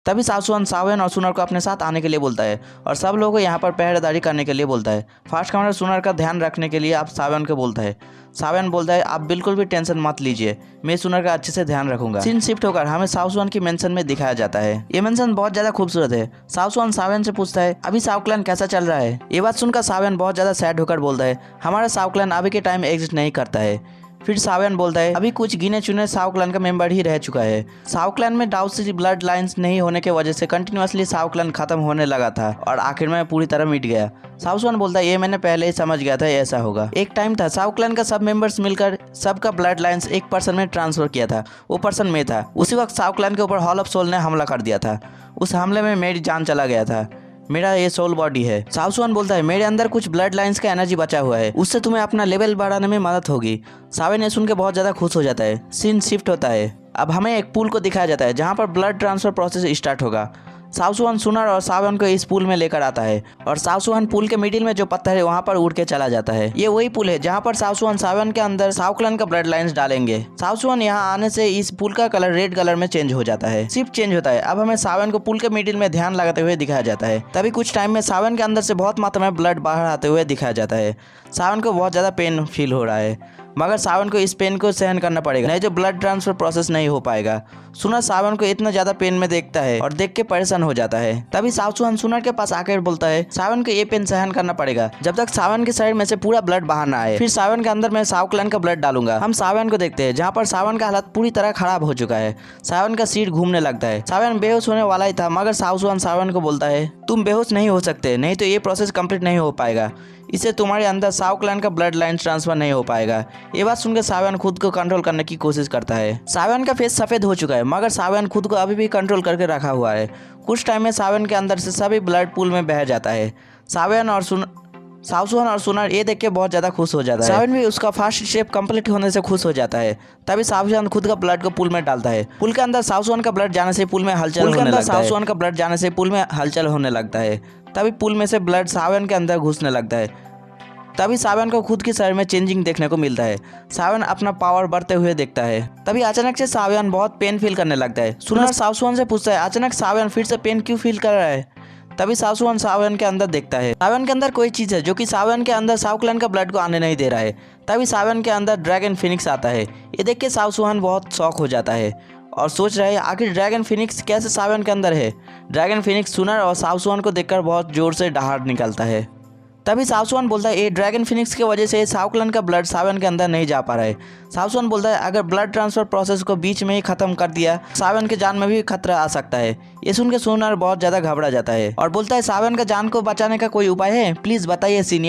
तभी सासुआन सावन और सुनर को अपने साथ आने के लिए बोलता है और सब लोगों को यहाँ पर पहरेदारी करने के लिए बोलता है। फास्ट कमांडर सुनर का ध्यान रखने के लिए आप सावन को बोलता है। सावन बोलता है आप बिल्कुल भी टेंशन मत लीजिए, मैं सुनर का अच्छे से ध्यान रखूंगा। सीन शिफ्ट होकर हमें साउसवान की मेंशन में दिखाया जाता है। ये मेंशन बहुत ज्यादा खूबसूरत है। साउसवान सावन से पूछता है अभी साउथ क्लैन कैसा चल रहा है। ये बात सुनकर सावन बहुत ज्यादा सैड होकर बोलता है हमारा साउथ क्लैन अभी के टाइम एग्जिस्ट नहीं करता है। फिर सावन बोलता है अभी कुछ गिने चुने साउथ क्लैन का मेंबर ही रह चुका है। साउथ क्लैन में डाउसी ब्लड लाइंस नहीं होने की वजह से कंटिन्यूअसली साउथ क्लैन खत्म होने लगा था और आखिर में पूरी तरह मिट गया। साउसवान बोलता है ये मैंने पहले ही समझ गया था ऐसा होगा। एक टाइम था साउथ क्लैन का सब मेंबर्स मिलकर सबका ब्लड लाइंस एक पर्सन में ट्रांसफर किया था, वो पर्सन में था। उसी वक्त साउथ क्लैन के ऊपर हॉल ऑफ सोल ने हमला कर दिया था। उस हमले में मेरी जान चला गया था, मेरा ये सोल बॉडी है। साउसवान बोलता है मेरे अंदर कुछ ब्लड लाइंस का एनर्जी बचा हुआ है, उससे तुम्हें अपना लेवल बढ़ाने में मदद होगी। सावन ये सुन के बहुत ज्यादा खुश हो जाता है। सीन शिफ्ट होता है। अब हमें एक पूल को दिखाया जाता है जहाँ पर ब्लड ट्रांसफर प्रोसेस स्टार्ट होगा। साउसवान सुनर और सावन को इस पुल में लेकर आता है और साउसवान पुल के मिडिल में जो पत्थर है वहाँ पर उड़ के चला जाता है। ये वही पुल है जहाँ पर साउसवान सावन के अंदर साउथ क्लैन का ब्लड लाइंस डालेंगे। साउसवान यहाँ आने से इस पुल का कलर रेड कलर में चेंज हो जाता है। शिफ्ट चेंज होता है। अब हमें सावन को पुल के मिडिल में ध्यान लगाते हुए दिखाया जाता है। तभी कुछ टाइम में सावन के अंदर से बहुत मात्रा में ब्लड बाहर आते हुए दिखाया जाता है। सावन को बहुत ज्यादा पेन फील हो रहा है मगर सावन को इस पेन को सहन करना पड़ेगा, नहीं तो ब्लड ट्रांसफर प्रोसेस नहीं हो पाएगा। सुनर सावन को इतना ज्यादा पेन में देखता है और देख के परेशान हो जाता है। तभी साउसवान सुनर के पास आकर बोलता है सावन को ये पेन सहन करना पड़ेगा जब तक सावन के शरीर में से पूरा ब्लड बाहर ना आए। फिर सावन के अंदर मैं साउथ क्लैन का ब्लड डालूंगा। हम सावन को देखते हैं जहाँ पर सावन का हालत पूरी तरह खराब हो चुका है। सावन का सिर घूमने लगता है। सावन बेहोश होने वाला ही था मगर साउसवान सावन को बोलता है तुम बेहोश नहीं हो सकते, नहीं तो ये प्रोसेस कंप्लीट नहीं हो पाएगा, इससे तुम्हारे अंदर साउथ क्लैन का ब्लड लाइन ट्रांसफर नहीं हो पाएगा। ये बात सुनकर सावन खुद को कंट्रोल करने की कोशिश करता है। सावन का फेस सफेद हो चुका है मगर सावन खुद को अभी भी कंट्रोल करके रखा हुआ है। कुछ टाइम में सावन के अंदर से सभी ब्लड पूल में बह जाता है। सावन और सुनर ये देख के बहुत ज्यादा खुश हो जाता है। सावन भी उसका फर्स्ट स्टेप कंप्लीट होने से खुश हो जाता है। तभी सावन खुद का ब्लड को पुल में डालता है। पुल के अंदर सावन का ब्लड जाने से पुल में हलचल होने लगता है। तभी पुल में से ब्लड सावन के अंदर घुसने लगता है। तभी सावन को खुद के शरीर में चेंजिंग देखने को मिलता है। सावन अपना पावर बढ़ते हुए देखता है। तभी अचानक से सावन बहुत पेन फील करने लगता है। सुनर सावन से पूछता है अचानक सावन फिर से पेन क्यों फील कर रहा है। तभी सावन सावन के अंदर देखता है सावन के अंदर कोई चीज है जो कि सावन के अंदर साउथ क्लैन का ब्लड को आने नहीं दे रहा है। तभी सावन के अंदर ड्रैगन फिनिक्स आता है। ये देख के सावन बहुत शॉक हो जाता है और सोच रहे हैं आखिर ड्रैगन फिनिक्स कैसे सावन के अंदर है। ड्रैगन फिनिक्स सुनर और सावन को देखकर बहुत जोर से दहाड़ निकलता है। तभी सावन बोलता है ये ड्रैगन फिनिक्स की वजह से साउथ क्लैन का ब्लड सावन के अंदर नहीं जा पा रहा है। सावन बोलता है अगर ब्लड ट्रांसफर प्रोसेस को बीच में ही खत्म कर दिया सावन के जान में भी खतरा आ सकता है। ये सुन के सुनर बहुत ज्यादा घबरा जाता है और बोलता है सावन का जान को बचाने का कोई उपाय है, प्लीज बताइए सीनियर।